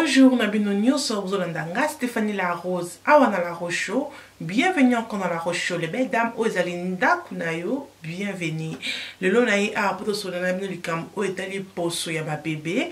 Bonjour, Nabino News, Zolandanga, Stéphanie La Rose, Awana La Rocho. Bienvenue encore dans La Rocho, les belles dames, Ozalinda Kunayo, bienvenue. Le long naï a pour ce nabino likam o etali poso ya ba bébé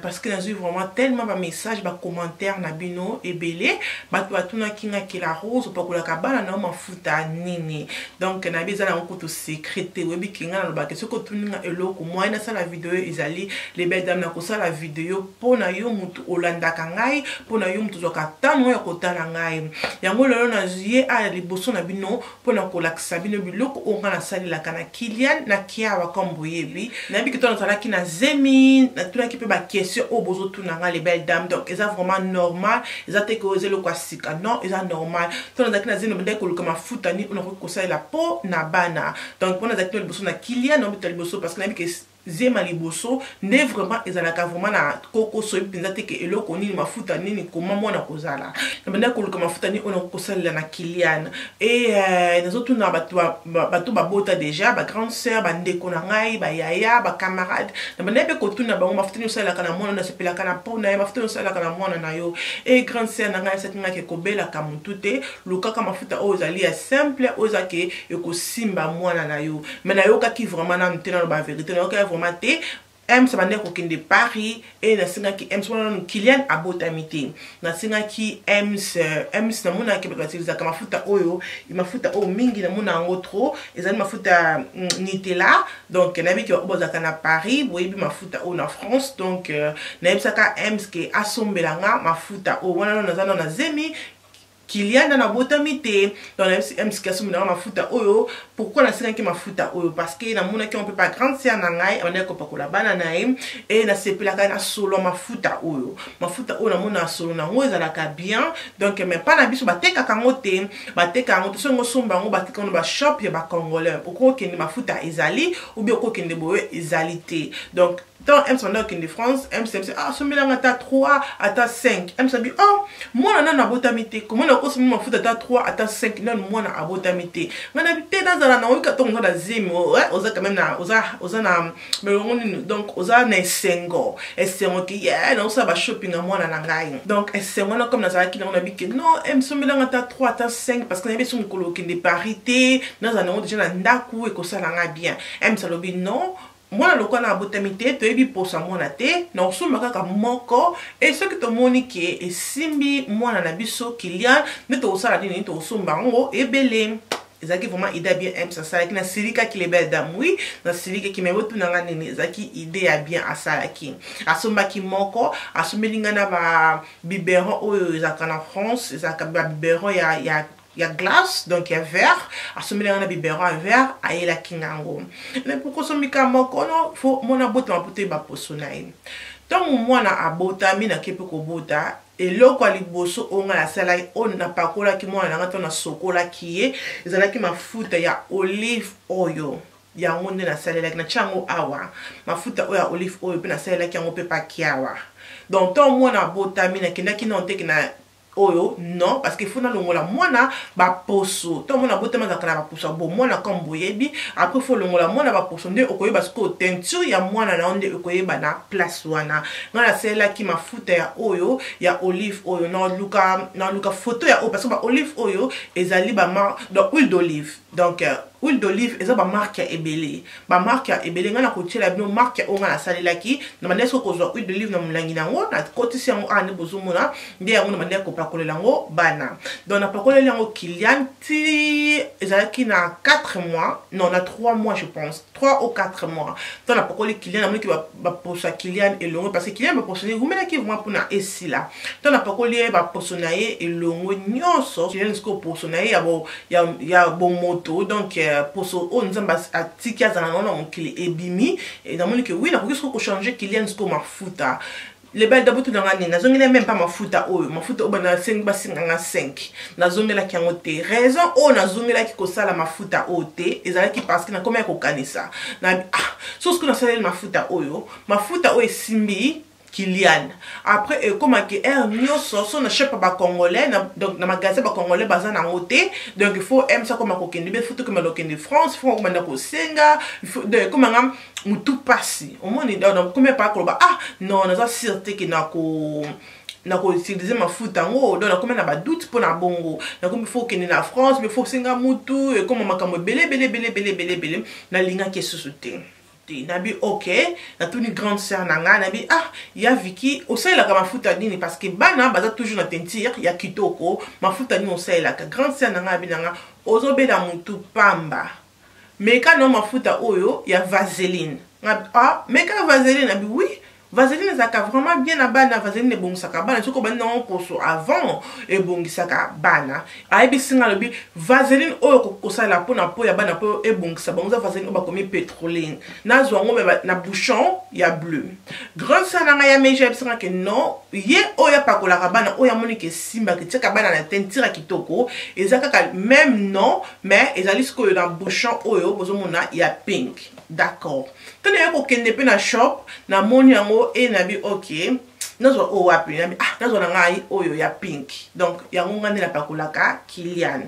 parce que nous vraiment tellement de messages, de commentaires nabino et belé, batuna kinga ki La Rose pour la kabana na mafuta nini. Donc nabiza na nkoto secrété webi kinga na ba que ce que tuninga eloko moi na la vidéo ezali les belles dames na ko la vidéo pour na yo mutu olanda kangai pour na yo mutu zoka tano ya kotala ngai. Yango lelo na juillet a liboso na bino pour na ko lakisa bino biloko o ngana sali la kana Kylian na Kiawa komboyebi. Na bi que toi na ki na zemi na tuna ki pe ba question o bozo tunanga les belles dames. Donc eza vraiment normal, eza te ko zelo kwa sika. Non, eza normal. Toi na ki na zemi na ko kama futa ni on ko sali la po na bana. Donc pour na zakino liboso na Kylian no bital liboso parce que na bi que zema liboso ne vraiment ezalaka vraiment na koko so pinza te ke eloko nini mafuta nini koma mwana kozala na banda ko luka mafuta ni ona kosala na Kylian et nazotu na bato babota déjà ba grande sœur ba ndeko na ngai ba yaya ba camarade na banda pe ko tuna ba mafuta ni osala kana mwana na sepela kana pona mafuta osala kana mwana na yo et grande sœur na ngai setinga ke kobela ka mutute luka ka mafuta ozali ya simple ozake ekosimba mwana na yo mais na yo ka ki vraiment na mtena ba vérité na yo maté M ça va de Paris et na singa ki M soit Kylian abotamité na singa ki M na mona ki batiliza kama mafuta oyo mafuta o mingi na mona ngo trop ezali mafuta Nutella donc na bi ki oboza kana Paris boyebi mafuta o na France donc na ebsaka M ke asombelanga mafuta o wana na zemi Kylian na botamité dans la MCK na mafuta oyo. Pourquoi na singa ki mafuta oyo? Parce que na mona ki on peut pas grande sœur na ngai on est ko pakola bana na et na sepela ka na solo mafuta oyo na mona solo na ngo ezalaka bien donc mais pas na biso bateka kango te so ngo somba ngo bateka no ba shop ya ba congolais pourquoi ke ni mafuta ezali ou bien ko ke ni boye ezali te donc dans M sondeur qui de France M c'est ah somela ngata 3 ata 5 M sabi oh moi na botamité comment na ko somela mafuta ata 3 ata 5 non moi na abotamité ngana bité dans na wika to ngona zemi oza quand même na oza na meloni donc oza na sengo ki ya na osa ba shopping na mwana na ngai donc esengo na comme na zaki na biki non M somela ngata 3 ata 5 parce que na beso mukolo ki de parité na za na déjà na ndaku e ko sala nga bien M salobi non moi le quoi na botamité to ebi posa mona te na osoma kaka moko et ce que to moniki e simbi mwana na biso Kylian ne to osala dini to osomba ngo ebele ezaki vraiment idée bien M ça ça na silika ki les belles dames oui na silika ki mebo tunanga nini ezaki idée ya bien asala ki asomba ki moko asomelinga na ba biberon oyo ezaka na France ezaka ba biberon ya glace donc ya vert asomeli na biberon à vert ayela kingango mais pourquoi somika moko no faut mona bota maputé ba posonai donc mwana abota mina kepe ko bota eloko aliboso onga la sala on na pakola ki mwana ngata na sokola kiye ezalaki mafuta ya olive oil ya ngonde na salela na chango awa mafuta oya olive oil pe na salela ki ngo pe pa kiawa donc ton mwana abota mina kinaki na onteki na oyo non parce qu'il faut na longola mwana ba poso to mona botema za kana ba poso bo mwana comme boyebi après faut longola mwana ba poso nde okoyeba siko teinture ya mwana na onde okoyeba na place wana ngala sela ki mafuta ya oyo ya olive oyo na luka photo ya oyo parce que ba olive oyo ezali ba donc huile d'olive donc huile d'olive eza ba marque ya ebele ngana ko tshela bino marque o ngana salelaki na maneso ko zo huile d'olive na mulangi nango na kotisi yango ane bozomona nde yango na maneso ko pakolela yango bana donc na pakolela yango Kylian ti ezalaki na 4 mois non na 3 mois je pense 3 ou 4 mois donc na pakolela Kylian na moni ki ba posa Kylian elongo parce que Kylian ba posona rumela ki vraiment pour na esila donc na pakolela ba posona ye elongo nyonso Kylian sko posona ye ya bo moto donc poso o nzamba atiki azana na mokili ebimi et na moni que oui na ko changer Kylian sko mafuta les belles d'abord tout dans la nina zongela même pas mafuta o bana 5 basinganga 5 na zongela ki yango te raison o na zongela ki ko sala mafuta o te ezala ki parce que na komya ko kanisa na so ce que na sala mafuta oyo simbi Kylian après comme que nyoso so na chef ba congolais donc na magasin ba congolais baza na ngote donc il faut aime ça comme kokende be photo comme lokende France faut comme na ko senga il faut de comme ngam mutu pasi au moins donc comme pas ko ah non na za sûreté que na ko nako utiliser mafuta ngo donc nakomi na ba doute pour na bongo nakomi faut que na France mais faut singa mutu et comme makambo belé na linga ke susuté nabi ok na tuni grande sœur nanga nabi ah ya Vicky osela ka mafuta nini parce que bana baza toujours na tentire ya kitoko mafuta ni osela ka grande sœur nanga binanga ozobela mutu pamba meka no mafuta oyo ya vaseline ah meka vaseline nabi oui vaseline ezaka vraiment bien na bana vaseline ebongisaka bana soko bana na poso avant ebongisaka bana ayebi singa lobi vaseline oyo kokosala pona po ya bana po ebongisa bango za vaseline oba komi pétroline nazwa ngo na bouchon ya bleu grande sœur nanga ya meja bisinga ke non ye oyo pakolaka bana oyo amoni ke simba ke tika bana na tentira kitoko ezaka même non mais ezali sikoyo na bouchon oyo bozomona ya pink d'accord quand il y a kokende pe na shop na moni yango e nabi ok nazo o wapi nabi ah nazo na ngai oyo ya pink donc yango ngande na pakolaka Kilian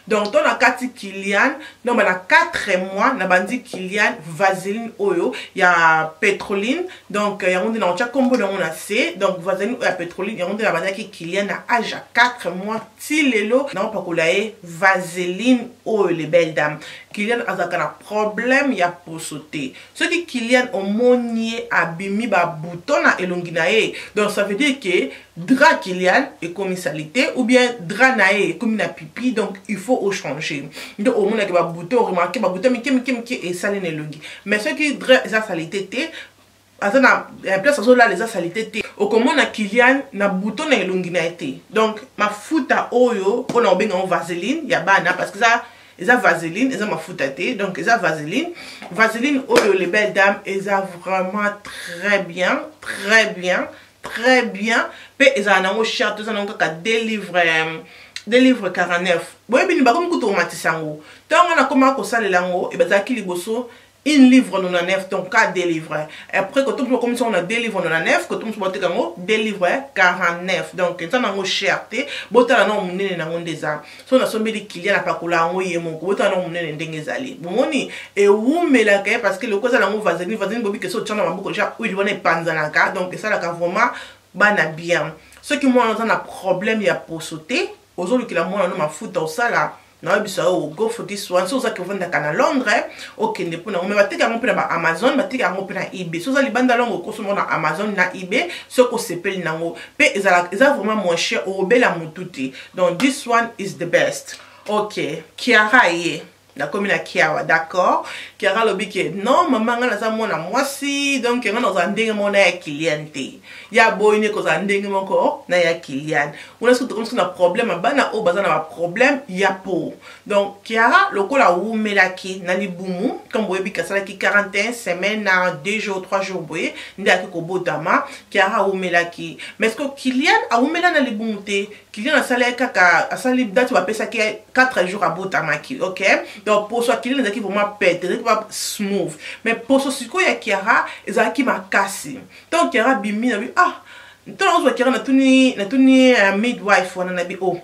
donc ton na kati Kilian donc na 4 mois na bandi Kilian vaseline oyo ya pétroline donc yango na ocha kombo na on a C donc vaseline oyo ya pétroline yango na bandi Kilian na âge 4 mois tilelo na pakolae vaseline oyo les belles dames Kilian azaka na problème ya posoté ce qui Kilian au monier abimi ba bouton na elongi na ye donc ça veut dire que drap Kilian est comme salité ou bien drap nae comme na pipi donc il faut au changer donc au moins que ba bouton remarquer ba bouton miki et salé na elongi mais ce qui drap sa salité té azana place azo la les salité té au comment na Kilian na bouton na elongi na été donc mafuta oyo on a benga vaseline ya bana parce que ça eza vaseline eza mafuta te donc eza vaseline oyo les belles dames eza vraiment très bien pe eza nango cher eza nango kaka 2 livres 49 boye bini bakomi kutomatisa yango ntango na koma kosalela yango ebazalaki liboso 1 livre 99 donc 4 livres après quand on commence on a 2 livres 99 quand on se botte kango 2 livres 49 donc ça nango cherté botala na munene nango ndeza so na sombeli Kilian apakola ngo yemo ko botala na munene ndenge ezali bomoni e umela ka parce que le cause nango vaseline bobi que so tchana maboko ja oui bona epanzanaka donc ça la ka vraiment bana bien ceux qui moi on a problème ya posoté aujourd'hui la moi na mafuta osala na biso o go for this one so za ke venda kana Londres ok ne pona me batika ngo pena ba Amazon batika ngo pena eBay so za libanda longo ko so na Amazon na eBay so ko sepeli nango pe eza vraiment moins cher o bela mututi donc this one is the best ok Kiara ye na komi na Kiawa d'accord Kiara lobi ke non maman nga na za mona mwasi donc nga na za ndenge mona ya cliente ya boyne ko za ndenge moko na ya Kilian on a surtout na problème bana o bazana ba problème ya peau donc Kiara lokola umelaki na libumu comme boyebi kasala ki 41 semaines na 2 jours 3 jours boye ndaki ko botama Kiara umelaki mais est-ce que Kilian a umela na libumu te Kilian asala kaka asali date wa pesa ki 4 jours à botama ki OK donc pour soit Kilian ndaki vraiment pète pas smooth mais pour ce siko ya Kiara ezaki makasi donc Kiara bimi na ah ntango Kiara na tuni midwife wana na bi oh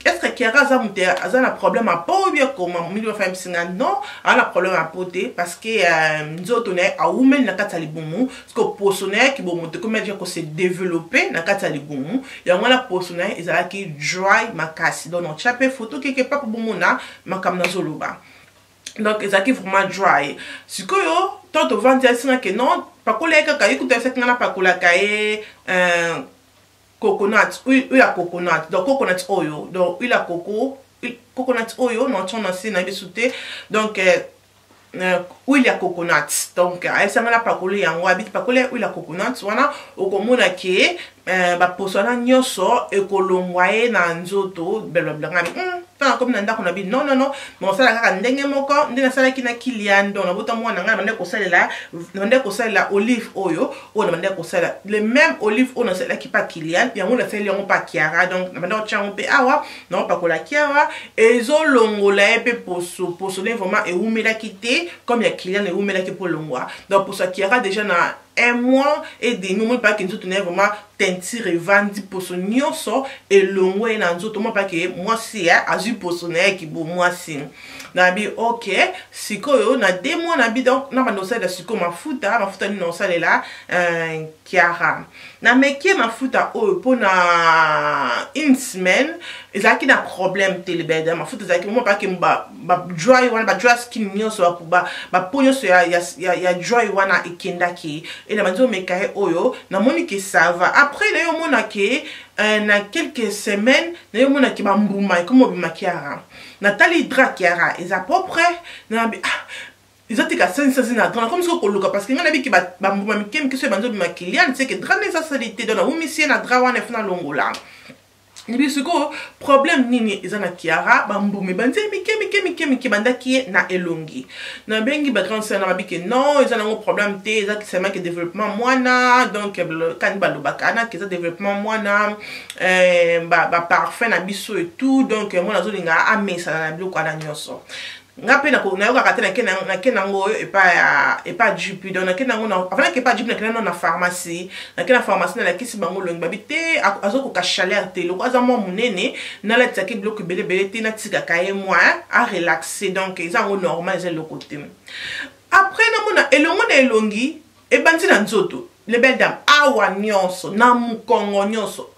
est-ce que Kiara a un problème à peau ou bien comment midwife singa non a un problème à peau parce que nzoto ne a women na kata libumu parce que posone ki bo monte comme dire que c'est développé na kata libumu ya ngala posone ezalaki dry makasi donc on chape photo quelque part pour bomona makam na zoloba donc ezalaki vraiment dry sikoyo tant to vendre singa que non pakola kaka ikuta sekanga na pakola kae coconut huile à coconut donc coconut oil donc huile à coconut oil non on a aussi na bisouté donc huile à coconut donc elle s'en a pas collé en habite pas collé huile à coconut wana okomona ke ba posona nyoso ekolongwaye na nzoto blablabla tant comme nanda qu'on a dit non mais ça la ndenge moko ndena sala kina Kilian donc na bota mwana nga ndeko sala olive oil o na ndeko sala le même olive oil na sala ki pa Kilian ya ngona sala yango pa Kiara donc na ndeko tchango pe awa non pa kola Kiara ezo longola pe poso vraiment e umela kité comme ya Kilian e umela ki po longwa donc pour ça Kiara déjà na 1 mois et demi moi pas que nous tenir vraiment teinture et vandi poso nyonso et longo na nzoto moi pas que moi si azu poso na ki bo moi si na bi ok sikoyo na 2 mois na bi donc na banosa da siko mafuta ni no salela Kiara na meki mafuta o po na 1 semaine ezaki na problème telebeda mafuta ezaki moi pas que ba dry wana ba dry skin nyonso ba ponyo so ya dry wana ikendaki et na banzo mekae oyo na moni que ça va après na yo mona ke na quelques semaines na yo mona ke ba mbuma comme bi Kiara na tali dra Kiara est à peu près na bi ils ont été à 500 na drap comme ça koluka parce que ngana bi ki ba mbuma mikem ke so banzo bi Kilian c'est que dra na salité dans la umisie na dra wana funa longola ni bi suko problème nini ezana Kiara bambumi banze mike bandaki na elongi na bengi ba grande sœur na babike non ezana ngo problème te ezaki seulement que développement mwana donc kan balobaka na que ça développement mwana ba parfum na biso et tout donc mwana zolinga amesa na biloko na nyonso ngape na ko na yoka katena kena ngo e pa jupi donc na kena ngo na avant que pas jupi na kena na pharmacie na pharmacie na la kisi bango longi babite azoko ka chaleur te loko azamo munene na la tsaki bloc belé te na tika kaye moi à relaxer donc ils ont normal c'est le côté après na mona elongo na elongi e banti na nzoto les belles dames awa nyonso na mukongo nyonso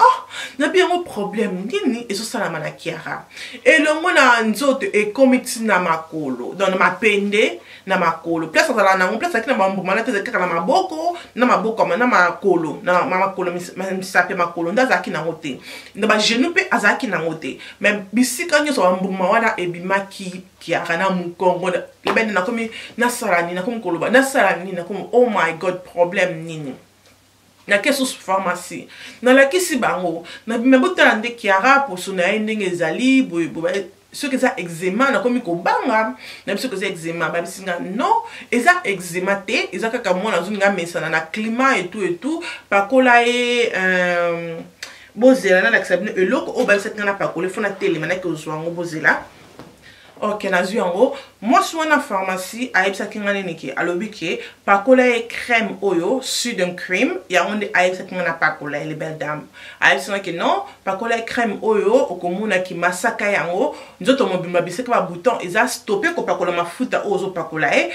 na bien un problème nini et ça la mana Kiara et le mona nzoto e komiti na makolo donc ma pende na makolo place ça na place akina bambuma na teze kaka na maboko na makolo na makolo misape makolo ndaza akina ngote na ba genou pe azaki na ngote même bisika nyonso bambuma wana ebimaki Kiara na mukongo le bende na komi na sarani na komi koloba na sarani na komi oh my god problème nini na keso pharmacie na la kisi bango na bimebota nde Kiara pour sona ndenge ezali boy ce que ça eczéma na komi ko banga na ce que ça eczéma ba bisinga non eza eczéma te eza kaka mona zuninga mesana na climat et tout pakola e bozela na accepte eloko o ba setna pakola fona tele mana ke ozwango bozela ok na zuango moi sur na pharmacie aibsa kingane niki alobi ke pakola e crème oyo sud cream ya onde aibsa kingana pakola les belles dames aibsa ke non pakola e crème oyo okomuna ki masaka yango nzoto mobimba biseka ba bouton eza stopper ko pakola mafuta ozo pakola e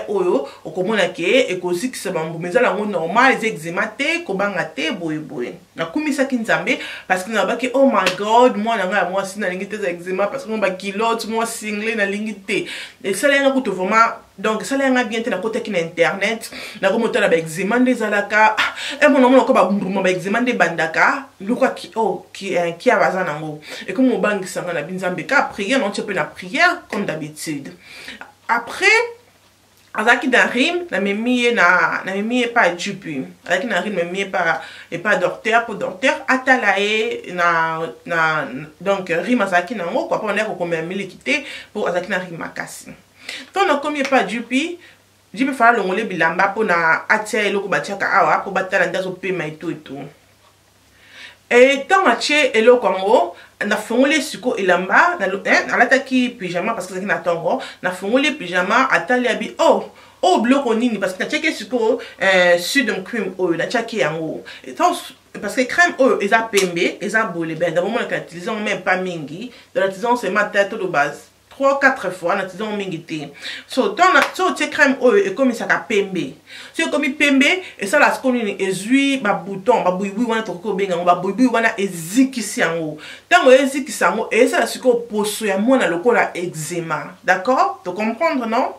oyo okomuna ke ekozikisa bambu mezala ngo normal ez eczéma te ko banga te boy na kumisa kinzambe parce que na baki oh my god moi na nga moi sina lingi te eczéma parce que mon ba kilote moi single na lingité et ça là ko vraiment donc ça là bien te na côté ki na internet na ko motala ba eczéma des alaka et mon nom ko ba mbuma ba eczéma de bandaka luka ki qui a bazana ngo et comme mon bangi sanga na binzambe ka prière non tu peux la prière comme d'habitude après azaki dans rime na memie pas jupi azaki na rime memie pas docteur pour docteur atalae na donc rime azaki na ngo quoi on est ko me milikité pour azaki na rime makasi ton na combien pas jupi fala longole bilamba pour na atia eloko batiaka awa pour batala ndazo pema et tout et tant atie eloko ngo na fongole siko elamba na alataki pyjama parce que c'est na tongo na fongole pyjama atali abi oh bloco nini parce que na checké siko sud cream oil na checké yango parce que crème oil eza pembe eza bolé ben dans moment que utilisons même pas mingi dans l'utilisation c'est ma tête de base 3-4 fois na utilisons mingi té so dans la so check crème oil et comme ça ka pembe so comme pembe et ça la skonini ezui ba bouton ba boui wana to ko benga ba boui wana ezikisi yango tango ezikisi yango et ça la siko poso ya mona lokola eczéma d'accord tu comprendre non.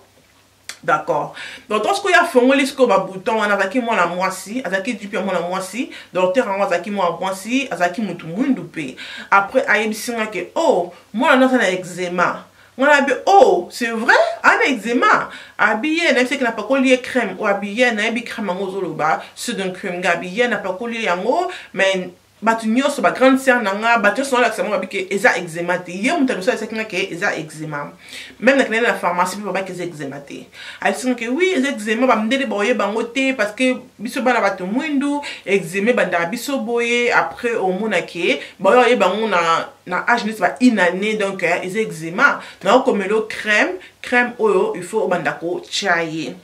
D'accord. Donc, tout ce qu'il y a fait, on lit ce qu'on va bouton, on a zaki moi la moisi, azaki du pire moi la moisi, docteur en zaki moi la moisi, azaki mutu mundupe. Après, aïe bisinga que oh, moi la nota na eczéma. On a dit oh, c'est vrai, un eczéma. Habillé, n'a pas pas collier crème ou habillé, n'a pas crème en ozoloba, c'est d'un crème habillé, n'a pas collier en mais batu nyonso ba grande sœur nanga batu so la sama bike eza eczéma te ye mutalo so sekina ke eza eczéma même na la pharmacie ba ke eczéma te elle sent que oui eza eczéma ba mdele boye bango te parce que biso bana batu mwindu eczéma banda biso boye après au mona ke boye bango na âge n'est pas inannée donc eza eczéma na komelo crème oyo il faut bandako chaye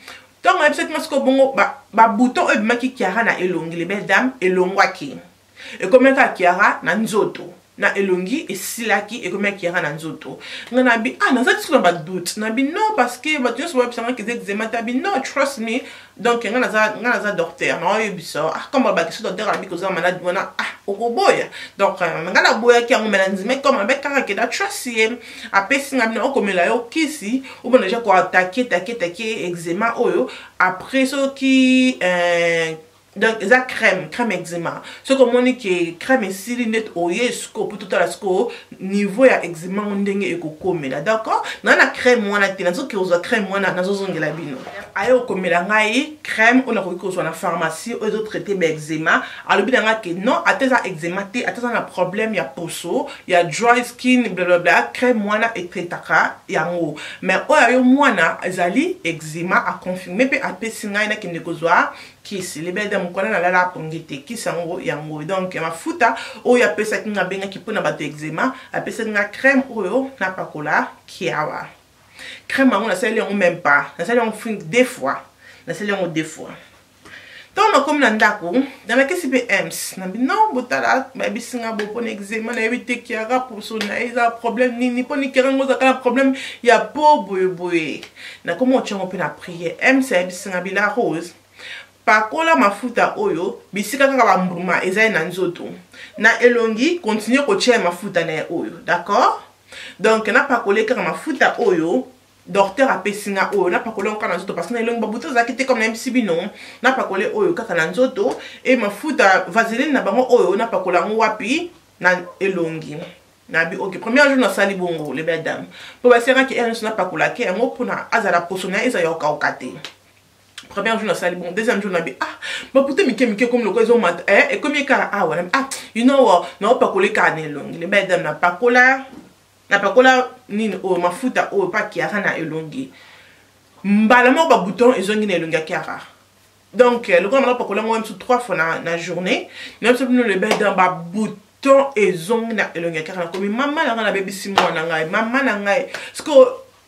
donc on a peut-être masque bongo ba bouton e bimaki Kiara na elongi les belles dames elongwaki et comme ka Kiara na nzoto na elongi et silaki et comme Kiara na nzoto ngana bi naza tsiko ba doute na bi non parce que ba tu so ba pisanga ke eczema tabi non trust me donc ngana za docteur na yo biso comme ba kiso docteur abi ko za malade wana okoboya donc ngana boya ki ngomela nzime comme ba kaka ke da trust him apesi ngabina okomela yo kisi ou bon déjà ko attaquer eczema oyo après so ki donc ça crème eczéma ce comme on dit que crème esili net oye sco pour tout à la sco niveau ya eczéma ndenge ekokomela d'accord na crème wana te nazo ki oza crème wana nazo zongela bino ayo komela ngai crème on a ko zo na pharmacie aux autres traiter eczéma alobi nga ke non ateza eczéma te ateza na problème ya poso ya dry skin blablabla crème wana etretaka yango mais oyo mwana ezali eczéma a confirmer pe apesi ngai na kende kozwa kisi les belles dames kona na la pongete kisi yango yango donc mafuta oyo apesa kinga benga kipona bato eczéma apesa nga crème oyo na pakola kiawa crème yango na sali yango même pas na sali yango fin deux fois na sali yango deux fois donc comme na ndako dans la kisi pe ems na bi non botala ba bisinga bo pona eczéma na éviter kiara pour son na problème ni poni kirango za kala problème ya po boye na comment tu on peut na prier ems ya bisinga bila rose pakola mafuta oyo bisika kaka bambuma ezali na nzoto na elongi continue kotia mafuta na oyo d'accord donc na pakole kaka mafuta oyo docteur apesinga oyo na pakole on kana nzoto parce que na elongi babuta zaki te comme na MCB non na pakole oyo kaka na nzoto et mafuta vaseline na bango oyo na pakola ngo wapi na elongi na bi OK premier jour na sali bongo les belles dames pour basera ki erne na pakola ke ngo pona azala posona eza yoka okate. Premier jour na sali bon deuxième jour na bi ba putain mike comme le quoi mat et comme ka wana you know what na pa koleka na elongi les belles dames na pakola nini o mafuta o pa Kiara na elongi mbala mo ba bouton ezongi na elongi Kiara donc le quoi na pakola moi même sur 3 fois na journée même si nous les belles dames ba bouton ezongi na elongi Kiara comme maman na bébé simon na ngai maman na ngai parce que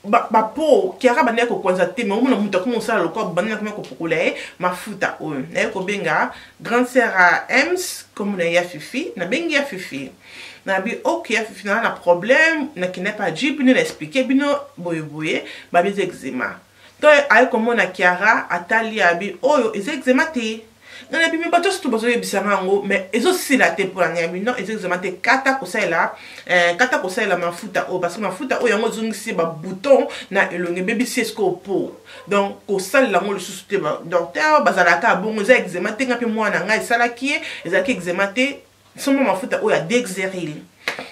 ba po Kiara bana ko kwanza te mais omona muta ko mosala lokwa bana ko pokola mafuta oyo na ko benga grande sœur à Ems comme na ya fifi na bengi ya fifi na bi OK ya fifi na problème na qui n'est pas dit puis nous expliquer bino boye ba bi eczéma to ay ko mona Kiara atali abi oyo eczéma te na bi mi bato sto bazo yebisanga ngo mais ezo sila te pour la non eczéma te kata ko sala mafuta o parce que mafuta o yango zungisi ba bouton na elonge baby sesko po donc ko sala ngo le susute ba docteur bazalaka bongo za eczéma te ngapi mwana ngai sala ki ezaki eczéma te somo mafuta o ya Dexeril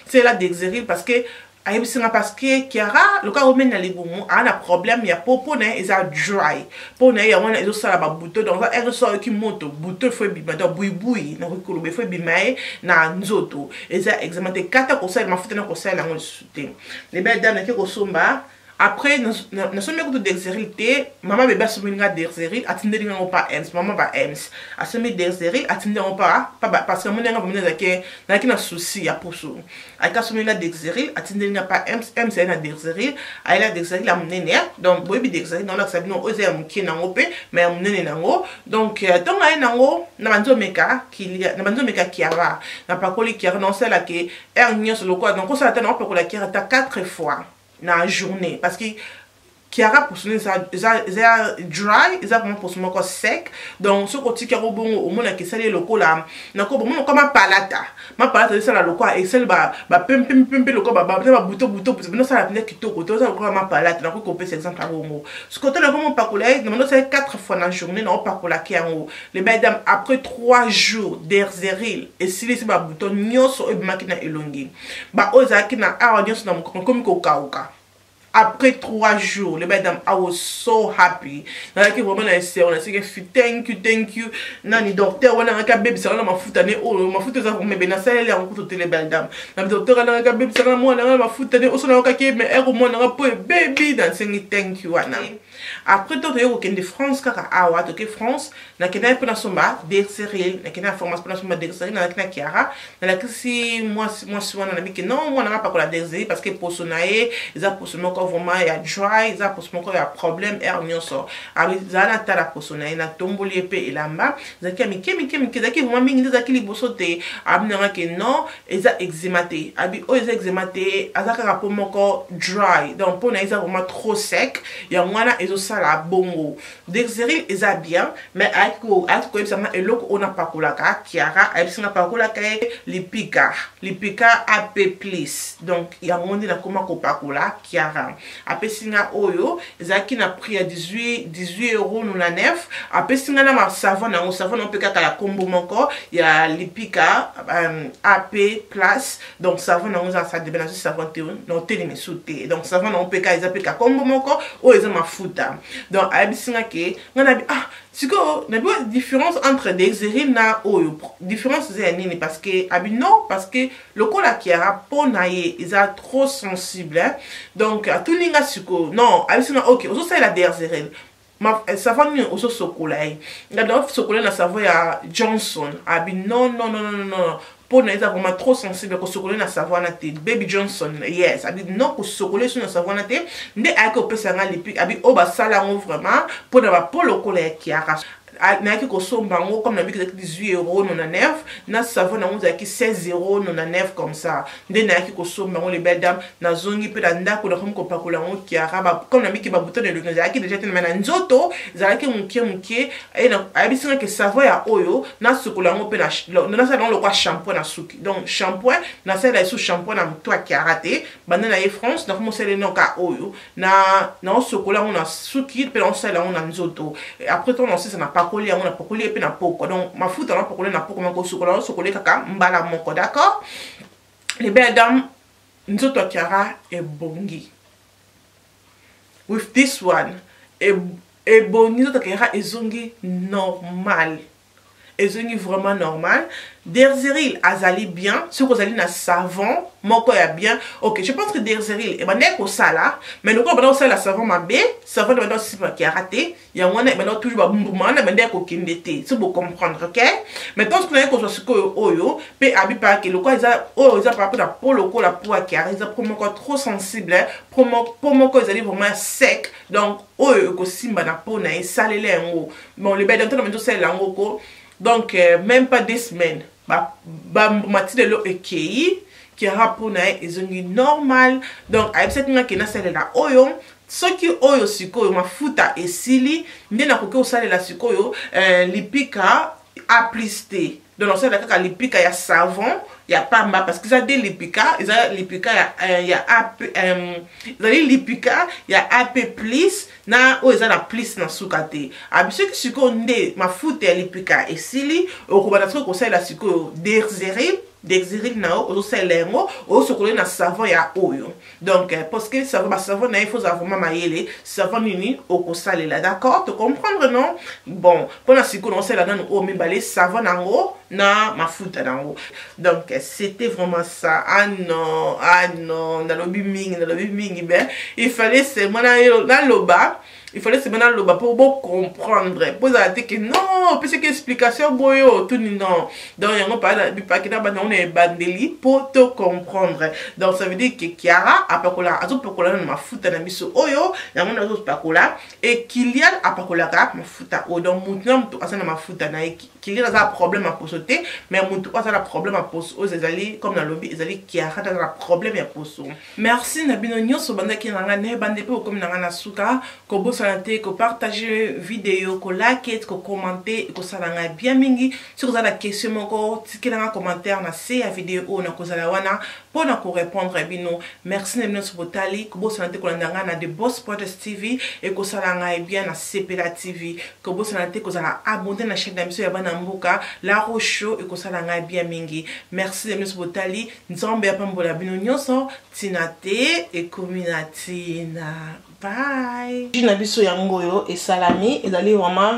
c'est la Dexeril parce que ayebisanga parce que Kiara le cas omena libumu a un problème ya popo na eza dry po na ya wana ezo sala ba bouton donc ça so ki moto bouton faut bima donc buibui na ko be faut bima na nzoto eza eczéma te kata ko sala mafuta na ko sala ngo sute les belles dames na ko somba après na sommes ko Dexeril te maman beba sominga Dexeril atindeli ngo pa Ems maman ba Ems asemi Dexeril atindeli ngo pa parce que mon nga vamina zake na kina souci ya poso aka sominga Dexeril atindeli nga pa Ems na Dexeril ayela Dexeril la munene donc boyebi Dexeril dans la sabino oze muki na ngope mais munene nango donc donc ay nango na banzo meka Kiara na pakoli Kiara non c'est là que ernios le quoi donc on s'attend on peut ko la Kiara ta 4 fois na journée parce que Kiara pour sonner ça dry ça vraiment pour sonner encore sec donc ce côté qui bon au moins que ça les locaux là na ko bon comme ma palata ça la locaux et celle ba pim le ko ba bouton non ça la venir qui to ça ko ma palata na ko copier cet exemple à bongo ce côté là vraiment pas coller non c'est 4 fois dans la journée non pas coller qui en les belles dames après 3 jours d'Dexeril et si les ba bouton nyoso e makina elongi ba ozaki na nyoso na comme ko kauka. Après 3 jours, les mesdames, I was so happy. Dans laquelle vraiment, on a dit, thank you. Nani docteur, on a un bébé, ça va m'affoutaner. Oh, m'affoutaner, ça va me bénir. Ça, elle est en côté de les belles dames. Le docteur, on a un bébé, ça va m'affoutaner. Oh, ça va m'affoutaner. Mais au moins, on a un baby dans ce thank you. Après, tout le monde de France, car à France, na kena pour la somba Dexeril, na kena formation pour la somba Dexeril, na kena Kiara, na la si moi souvent on a dit que non, moi on n'a pas pour la Dexeril parce que pour sonae, ils a pour seulement moko vraiment ya dry eza poso moko ya problème nyonso abi zana tala poso na ina tomboli pe elamba zaki mike zaki vraiment mingi zaki liboso te abi nanga ke non eza eczéma te abi o eza eczéma te azaka po moko dry donc po na eza vraiment trop sec ya mwana ezo sala bongo Dexeril eza bien mais ako ebisama eloko ona pakolaka kiara ebisanga pakolaka lipika AP plus donc ya ngondi na koma ko pakola kiara apesinga oyo ezaki na prix ya 18,99 apesinga na ma savon na peka kala combo moko ya lipika AP plus donc savon na ngoza sa debena savon te no telemi souté donc savon na peka eza peka combo moko o eza mafuta donc abisinga ke ngana bi siko na bi différence entre Dexeril na oyo différence c'est nini parce que abi non parce que le cola kiara pona ye eza trop sensible hein? Donc à tout linga siko non abisinga OK ozo ça la Dexeril savon ni ozo sokolai ngado sokolai na savon ya Johnson abi non pour na vraiment trop sensible ko sokolai na savon na te Baby Johnson yes abi non ko sokolai sur na savon na te nde ako pesa nga lipi abi o ba sala ngo vraiment pour na ba polo kola kiara na ki ko somba ngo comme na bi 18,99 na savon na ngo ki 16,99 comme ça nde na ki ko somba ngo les belles dames na zongi pe na ndako na ko pakola ngo kiara ba comme na bi ki ba bouton de l'eau za ki déjà tellement na nzoto za ki mukie et na abisinga ke savon ya oyo na sukola ngo pe na sa lo kwa shampoing na suki donc shampoing na sa la sous shampoing na mto kiara te banda na France na ko mosele no ka oyo na sukola ngo na suki pe na sa la ngo na nzoto après ton on sait ça na pakoli yango na pakoli pe na poko donc mafuta na pakoli na poko mako sokoli kaka mbala moko d'accord les belles dames nzoto kiara e bongi with this one e bongi nzoto kiara ezongi normal ezongi vraiment normal Dexeril azali bien ce que azali na savon moko ya bien OK je pense que Dexeril e bande ko sala mais le ko bande sala savon mabe savon bande aussi qui a raté ya wana bande toujours ba mbuma na bande ko kindete c'est pour comprendre OK maintenant ce que na ko so ko oyo pe abi pa que le ko eza o eza par rapport à polo ko la peau qui a eza promo ko trop sensible promo ko ezali vraiment sec donc oyo ko simba na peau na e salele ngo bon le bête dans sala ngo ko donc même pas 2 semaines mati de l'eau ekei qui rapona ezongi normal donc avec cette nga kena salela oyo soki oyo sikoyo mafuta esili nde na koke osalela sikoyo lipika aplisté donc ça kaka lipika ya savon ya pamba parce que ça des lipika ya AP lipika ya AP plus na o eza na plus na sukate abiso ki siko nde mafuta ya lipika esili okobana ko sala siko Dexeril na o selengo o sokole na savon ya oyo donc parce que savon na il faut vraiment maïle savon nini o ko salela d'accord te comprendre non bon pour na siko no sala na o mibale savon nango na mafuta nango donc c'était vraiment ça ah non dans le biming ben il fallait seulement dans le bas il fallait se mettre le bas pour comprendre pour dire que non parce que explication boyo tout non donc il y a pas que d'abord on est bandeli pour te comprendre donc ça veut dire que Kiara apakola azopakola na mafuta na biso oyo yango na azopakola et Kylian apakola ka mafuta o donc maintenant to asana mafuta na Kylian a problème à posoter mais mutu asana problème à poso aux ezali comme na lobby ezali Kiara a problème à poso merci na bino nyonso banda ki na ngane bande pe comme na ngana suka ko ko partager vidéo ko like ko commenter ko salanga bien mingi si vous avez la question moko tikela commentaire na la vidéo na ko sala wana pour na ko répondre bino merci na bino botali ko bosanate ko ndanga na de Boss Brothers TV et ko salanga bien na Sepela TV ko bosanate ko sala abonner na chaîne d'émission ya bana mboka La Roche et ko salanga bien mingi merci na bino botali nzambe ya pambola bino nyonso tinate et communatina bye. Jina biso yango yo et salami ezali vraiment